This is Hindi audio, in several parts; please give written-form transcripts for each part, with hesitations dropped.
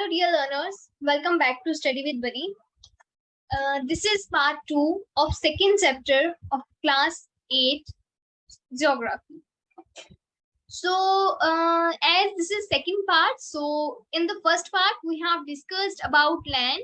Hello dear learners, welcome back to Study with Bunny. This is part 2 of second chapter of class 8 geography. So as this is second part, so in the first part we have discussed about land,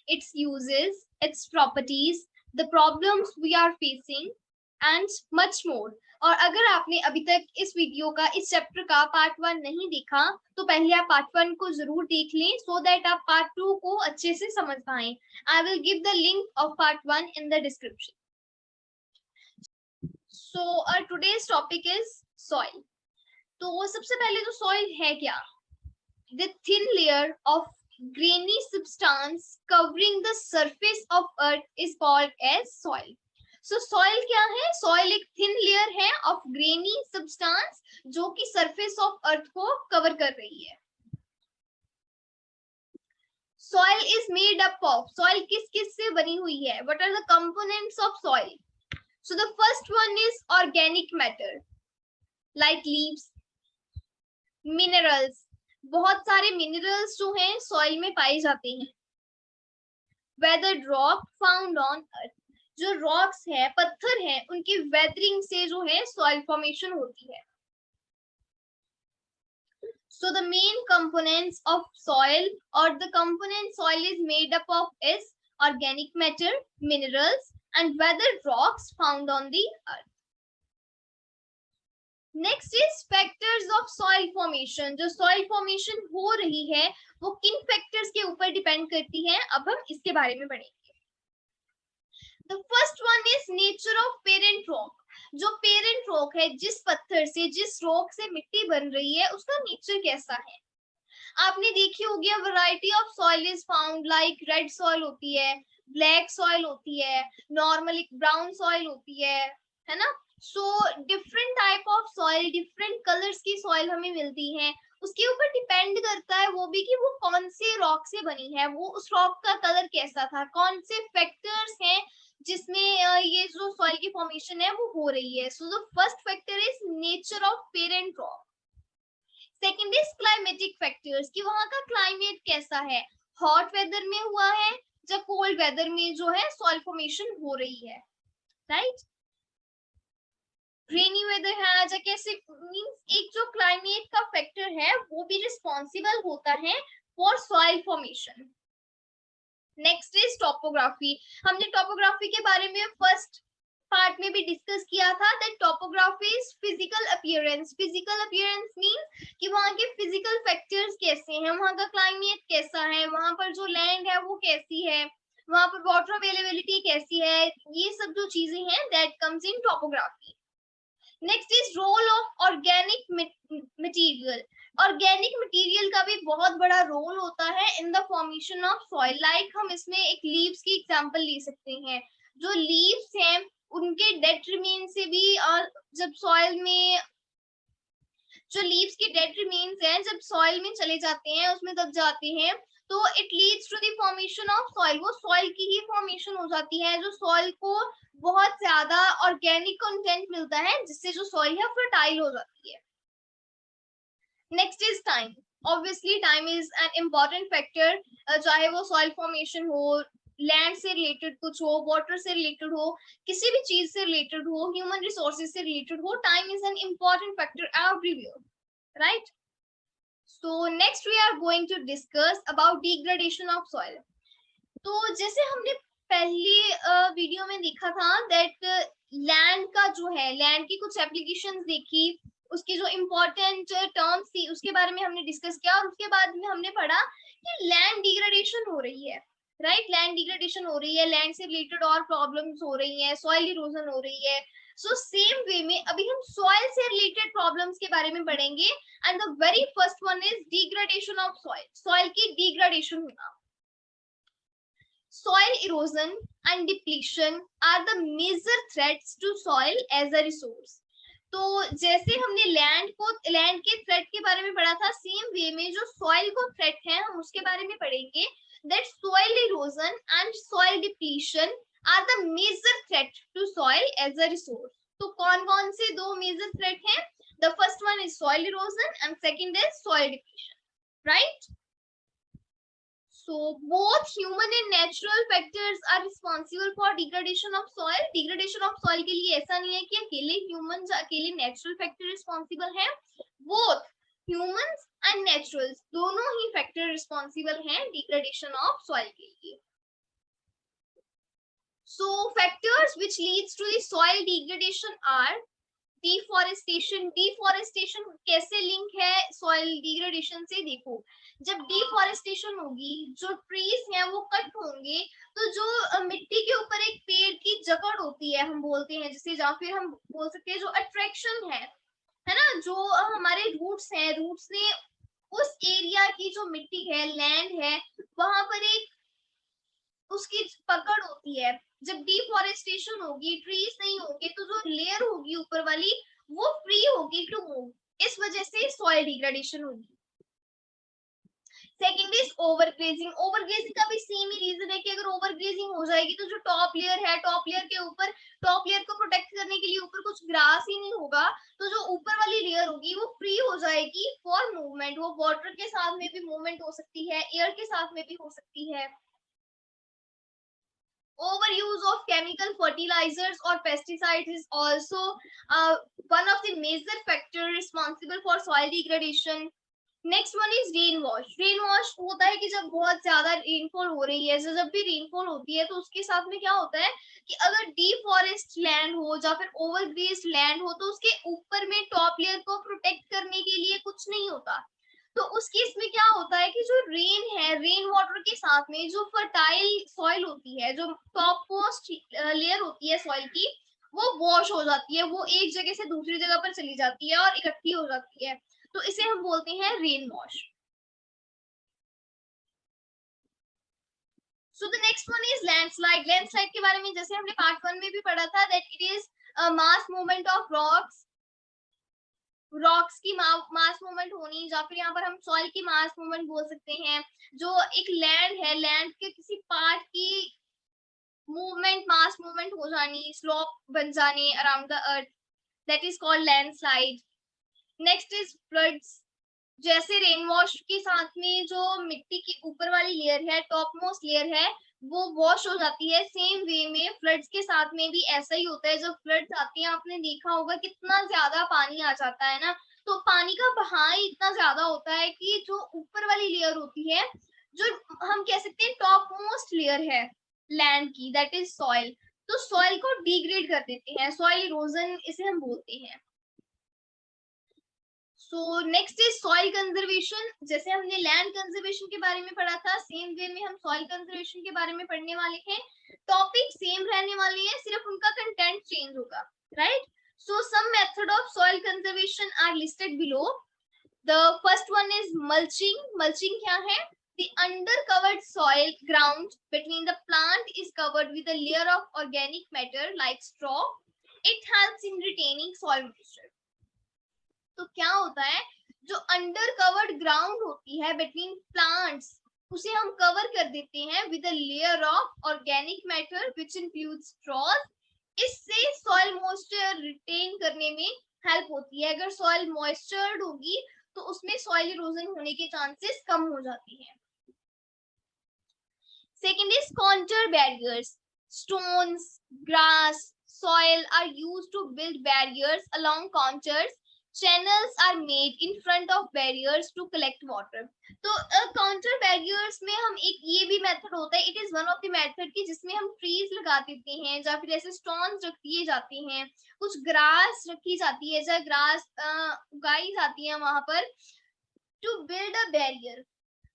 its uses, its properties, the problems we are facing and much more. और अगर आपने अभी तक इस वीडियो का इस चैप्टर का पार्ट 1 नहीं देखा तो पहले आप पार्ट 1 को जरूर देख लें सो दैट आप पार्ट 2 को अच्छे से समझ पाएं. I will give the link of part 1 in the description. So our today's topic is soil. तो सबसे पहले तो सॉइल है क्या? The thin layer of grainy substance covering the surface of earth is called as soil. So soil क्या है? Soil एक thin layer है of grainy substance जो कि surface of earth को cover कर रही है. Soil is made up of, soil किस किस से बनी हुई है? What are the components of soil? So the first one is organic matter like leaves, minerals. बहुत सारे मिनरल्स जो हैं सॉइल में पाए जाते हैं. Weathered rock found on earth, जो रॉक्स है पत्थर है उनकी वेदरिंग से जो है सॉइल फॉर्मेशन होती है. So the main components of soil और the component soil is made up of is organic matter, minerals and weathered rocks found on the earth. Next is factors of soil formation. जो सॉइल फॉर्मेशन हो रही है वो किन फैक्टर्स के ऊपर डिपेंड करती है, अब हम इसके बारे में पढ़ेंगे. The first one is nature of parent rock. जो पेरेंट रॉक है, जिस पत्थर से जिस रॉक से मिट्टी बन रही है उसका नेचर कैसा है. आपने देखी होगी variety of soil is found like red soil होती है, ब्लैक सॉइल होती है, नॉर्मल ब्राउन सॉइल होती है ना. So different type of soil, different colours की सॉइल हमें मिलती है. उसके ऊपर डिपेंड करता है वो भी कि वो कौन से रॉक से बनी है, वो उस रॉक का कलर कैसा था, कौन से फैक्टर्स हैं जिसमें ये जो सॉइल की फॉर्मेशन है वो हो रही है. So the first factor is nature of parent rock. Second is climatic factors, कि वहां का क्लाइमेट कैसा है, हॉट वेदर में हुआ है या कोल्ड वेदर में जो है सॉइल फॉर्मेशन हो रही है, राइट. रेनी वेदर है या कैसे, मींस एक जो क्लाइमेट का फैक्टर है वो भी रिस्पॉन्सिबल होता है for soil formation. Next is topography. हमने टोपोग्राफी के बारे में फर्स्ट पार्ट में भी डिस्कस किया था that topography is physical appearance. Physical appearance means कि वहां के फिजिकल फैक्टर्स कैसे हैं, वहां का क्लाइमेट कैसा है, वहां पर जो लैंड है वो कैसी है, वहां पर वाटर अवेलेबिलिटी कैसी है, ये सब जो चीजें हैं that comes in topography. Next is role of organic material. Organic material का भी बहुत बड़ा रोल होता है in the formation of soil. Like हम इसमें एक लीव्स की एग्जांपल ले सकते हैं. जो लीव्स हैं उनके डेड रिमेन से भी जब सॉइल में जो लीव्स के डेड रिमेन्स हैं जब सॉइल में चले जाते हैं, उसमें दब जाते हैं, तो it leads to the formation of soil. वो सॉइल की ही फॉर्मेशन हो जाती है, जो सॉइल को बहुत ज्यादा ऑर्गेनिक कंटेंट मिलता है जिससे जो सॉइल है फर्टाइल हो जाती है. Next is time. Obviously time is an important factor, चाहे वो सॉइल फॉर्मेशन हो, लैंड से रिलेटेड कुछ हो, वाटर से रिलेटेड हो, किसी भी चीज से रिलेटेड हो, ह्यूमन रिसोर्सेज से रिलेटेड हो, time is an important factor everywhere, right. So next we are going to discuss about degradation of soil. तो जैसे हमने पहली वीडियो में देखा था दैट लैंड का जो है, लैंड की कुछ एप्लीकेशंस देखी, उसकी जो इम्पोर्टेंट टर्म्स थी उसके बारे में हमने डिस्कस किया, और उसके बाद में हमने पढ़ा कि लैंड डिग्रेडेशन हो रही है, राइट. लैंड डिग्रेडेशन हो रही है, लैंड से रिलेटेड और प्रॉब्लम्स हो रही है, सॉइल इरोजन हो रही है. सो सेम वे में अभी हम सॉइल से रिलेटेड प्रॉब्लम्स के बारे में पढ़ेंगे. And the very first one is degradation of soil. Soil की डिग्रेडेशन होना. Soil erosion and depletion are the major threats to soil as a resource. तो जैसे हमने लैंड के थ्रेट के बारे में पढ़ा था, सेम वे में जो सॉइल को थ्रेट है हम उसके बारे में पढ़ेंगे. That soil erosion and soil depletion are the major threat to soil as a resource. तो कौन कौन से दो मेजर थ्रेट हैं? The first one is soil erosion and second is soil depletion, right? So both human and natural factors are responsible for degradation of soil. Degradation of soil के लिए ऐसा नहीं है कि अकेले humans अकेले natural factor responsible हैं. Both humans and naturals दोनों ही factor responsible हैं degradation of soil के लिए. So factors which leads to the soil degradation are deforestation. Deforestation कैसे लिंक है सॉइल डिग्रेडेशन से? देखो, जब डिफॉरेस्टेशन होगी, जो ट्रीज हैं वो कट होंगे, तो जो मिट्टी के ऊपर एक पेड़ की जकड़ होती है, हम बोलते हैं जिसे, या फिर हम बोल सकते हैं जो अट्रैक्शन है ना, जो हमारे रूट्स हैं, रूट्स ने उस एरिया की जो मिट्टी है, लैंड है, वहां पर एक उसकी पकड़ होती है. जब डिफॉरेस्टेशन होगी, ट्रीज नहीं होंगे, तो जो लेयर होगी ऊपर वाली वो फ्री होगी टू मूव. इस वजह से सॉइल डिग्रेडेशन होगी. Second is overgrazing. ओवरग्रेजिंग का भी सेम ही रीजन है कि अगर ओवरग्रेजिंग हो जाएगी तो जो टॉप लेयर है, टॉप लेयर के ऊपर, टॉप लेयर को प्रोटेक्ट करने के लिए ऊपर कुछ ग्रास ही नहीं होगा, तो जो ऊपर वाली लेयर होगी वो फ्री हो जाएगी फॉर मूवमेंट. वो वाटर के साथ में भी मूवमेंट हो सकती है, एयर के साथ में भी हो सकती है. Overuse of chemical fertilizers or pesticides is also one of the major factors responsible for soil degradation. Next one is rain wash. Rain wash होता है कि जब बहुत ज्यादा रेनफॉल हो रही है, जब भी रेनफॉल होती है तो उसके साथ में क्या होता है कि अगर डिफॉरेस्ट लैंड हो या फिर ओवरग्रेज्ड लैंड हो तो उसके ऊपर में टॉप लेयर को प्रोटेक्ट करने के लिए कुछ नहीं होता. तो उस केस में क्या होता है कि जो रेन है, रेन वाटर के साथ में जो फर्टाइल सॉइल होती है, जो टॉप मोस्ट लेयर होती है सॉइल की, वो वॉश हो जाती है, वो एक जगह से दूसरी जगह पर चली जाती है और इकट्ठी हो जाती है. तो इसे हम बोलते हैं rain wash. So the next one is landslide. Landslide के बारे में जैसे हमने पार्ट 1 में भी पढ़ा था, that it is mass movement of rocks की मास मूवमेंट होनी, या फिर यहाँ पर हम सॉइल की मास मूवमेंट बोल सकते हैं. जो एक लैंड है, लैंड के किसी पार्ट की मूवमेंट, मास मूवमेंट हो जानी, स्लोप बन जाने around the earth, that is called landslide. Next is floods. जैसे रेन वॉश के साथ में जो मिट्टी की ऊपर वाली लेयर है, टॉप मोस्ट लेयर है, वो वॉश हो जाती है, सेम वे में फ्लड्स के साथ में भी ऐसा ही होता है. जब फ्लड्स आती हैं, आपने देखा होगा कितना ज्यादा पानी आ जाता है ना, तो पानी का बहाव इतना ज्यादा होता है कि जो ऊपर वाली लेयर होती है, जो हम कह सकते हैं टॉप मोस्ट लेयर है लैंड की, दैट इज सॉइल, तो सॉइल को डिग्रेड कर देते हैं. सॉइल इरोजन इसे हम बोलते हैं. So next is soil conservation. जैसे हमने लैंड कंजर्वेशन के बारे में पढ़ा था, सेम वे में हम सॉइल कंजर्वेशन के बारे में पढ़ने वाले हैं. टॉपिक सेम रहने वाले हैं, सिर्फ उनका कंटेंट चेंज होगा, right? So some method of soil conservation are listed below. The first one is mulching. Mulching क्या है? The under-covered soil ground between the plant is covered with a layer of organic matter like straw. It helps in retaining soil moisture. तो क्या होता है, जो अंडर कवर्ड ग्राउंड होती है बिटवीन प्लांट्स, उसे हम कवर कर देते हैं with a layer of organic matter which includes straws. इससे सॉइल मॉइस्चर रिटेन करने में हेल्प होती है. अगर सॉइल मॉइस्चर्ड होगी तो उसमें सॉइल इरोजन होने के चांसेस कम हो जाती हैं. Second is contour barriers. Stones, grass, soil are used to build barriers along contours. Channels are made in front of barriers to collect water. तो काउंटर बैरियर्स में हम एक ये भी मेथड होता है, it is one of the method की जिसमें हम ट्रीज लगा देते हैं, या फिर ऐसे स्टोन्स रख दिए जाते हैं, कुछ ग्रास रखी जाती है, या ग्रास उगाई जाती है वहां पर टू बिल्ड अ बैरियर.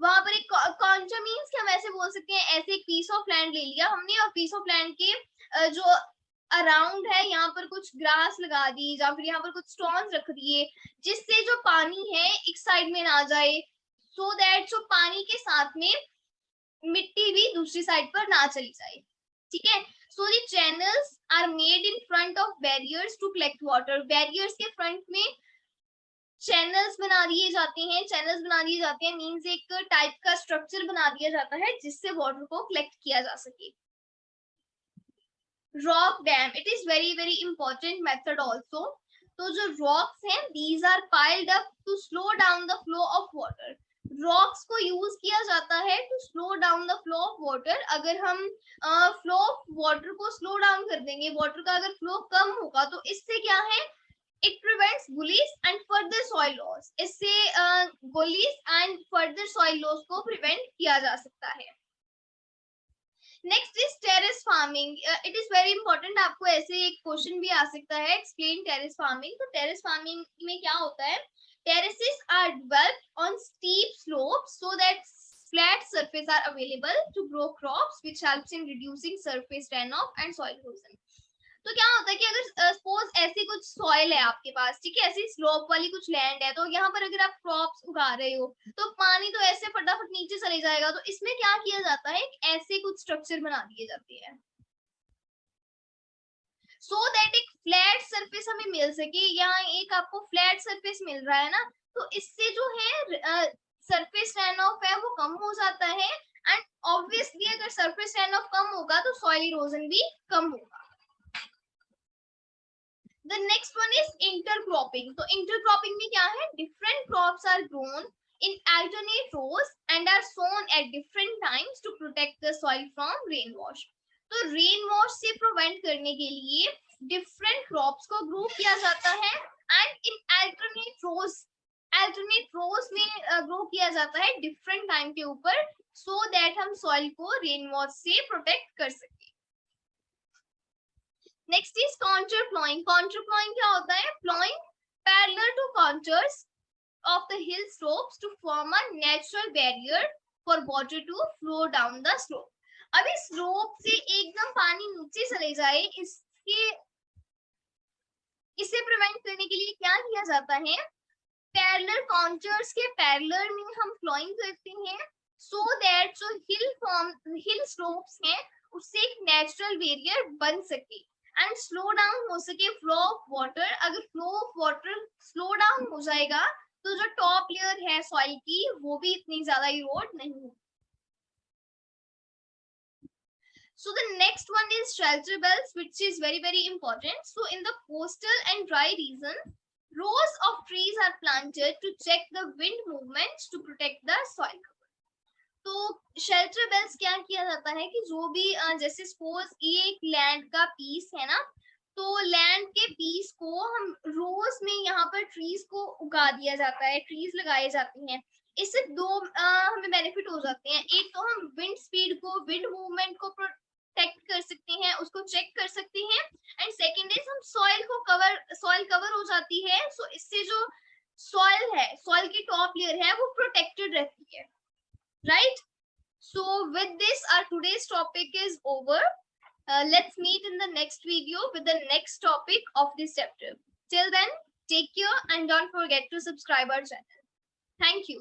वहां पर एक काउंटर मींस कि हम ऐसे बोल सकते हैं, ऐसे एक पीस ऑफ लैंड ले लिया हमने, और पीस ऑफ लैंड के जो अराउंड है यहाँ पर कुछ ग्रास लगा दी, या फिर यहाँ पर कुछ स्टोन्स रख दिए, जिससे जो पानी है एक साइड में ना जाए, सो दैट जो पानी के साथ में मिट्टी भी दूसरी साइड पर ना चली जाए. ठीक है? So the channels are made in front of barriers to collect water. Barriers के फ्रंट में चैनल्स बना दिए जाते हैं. चैनल्स बना दिए जाते हैं मींस एक टाइप का स्ट्रक्चर बना दिया जाता है जिससे वाटर को कलेक्ट किया जा सके. Rock dam, it is very very important method also. तो जो रॉक्स हैं, these are piled up to slow down the flow of water. Rocks को यूज किया जाता है to slow down the flow of water. अगर हम फ्लो ऑफ वाटर को स्लो डाउन कर देंगे, वाटर का अगर फ्लो कम होगा, तो इससे क्या है, it prevents gullies and further soil loss. इससे gullies and further soil loss को प्रिवेंट किया जा सकता है। Next is terrace farming. It is very important, आपको ऐसे एक क्वेश्चन भी आ सकता है, एक्सप्लेन टेरेस फार्मिंग। तो टेरेस फार्मिंग में क्या होता है, terraces are developed on steep slopes so that flat surface are available to grow crops, which helps in reducing surface runoff and soil erosion. तो क्या होता है कि अगर सपोज ऐसी कुछ सॉइल है आपके पास, ठीक है, ऐसी स्लोप वाली कुछ लैंड है, तो यहाँ पर अगर आप क्रॉप्स उगा रहे हो तो पानी तो ऐसे फटाफट नीचे चले जाएगा। तो इसमें क्या किया जाता है, ऐसे कुछ स्ट्रक्चर बना दिए जाते हैं सो दैट एक फ्लैट सरफेस हमें मिल सके। यहाँ एक आपको फ्लैट सरफेस मिल रहा है ना, तो इससे जो है सरफेस रन ऑफ है वो कम हो जाता है, एंड ऑब्वियसली अगर सरफेस रन ऑफ कम होगा तो सॉइल इरोजन भी कम होगा। The next one is intercropping. तो intercropping में क्या है, different crops are grown in alternate rows and are sown at different times to protect the soil from rain wash. तो rain wash से prevent करने के लिए different crops को grow किया जाता है and in alternate rows में grow किया जाता है different time के ऊपर, so that हम soil को rain wash से protect कर सकें। Next is contour ploughing. Contour ploughing क्या होता है, ploughing parallel to contours of the hill slopes to form a natural barrier for water to flow down the slope. अभी स्लोप से एकदम पानी नीचे चले जाए, इसे प्रिवेंट करने के लिए क्या किया जाता है, पैरेलल कॉन्टूर्स के पैरेलल में हम प्लॉइंग करते हैं, सो दैट जो हिल स्लोप्स हैं उससे एक नेचुरल बैरियर बन सके एंड स्लो डाउन हो सके फ्लो ऑफ वाटर। अगर flow of water slow down हो जाएगा तो जो टॉप लेयर है सॉइल की वो भी इतनी ज्यादा इरोड नहीं होगी। So the next one is shelter belts, which is very important. So in the coastal and dry region, rows of trees are planted to check the wind movements to protect the soil. तो शेल्टर बेल्स क्या किया जाता है कि जो भी जैसे सपोज ये एक लैंड का पीस है ना, तो लैंड के पीस को हम रोज में यहाँ पर ट्रीज को उगा दिया जाता है, ट्रीज लगाए जाते हैं। इससे दो हमें बेनिफिट हो जाते हैं, एक तो हम विंड स्पीड को, विंड मूवमेंट को प्रोटेक्ट कर सकते हैं, उसको चेक कर सकते हैं, एंड सेकेंड इज हम सॉइल कवर हो जाती है, सो इससे जो सॉइल है, सॉइल की टॉप लेयर है वो प्रोटेक्टेड रहती है, right? So with this our today's topic is over. Let's meet in the next video with the next topic of this chapter. Till then, take care and don't forget to subscribe our channel. Thank you.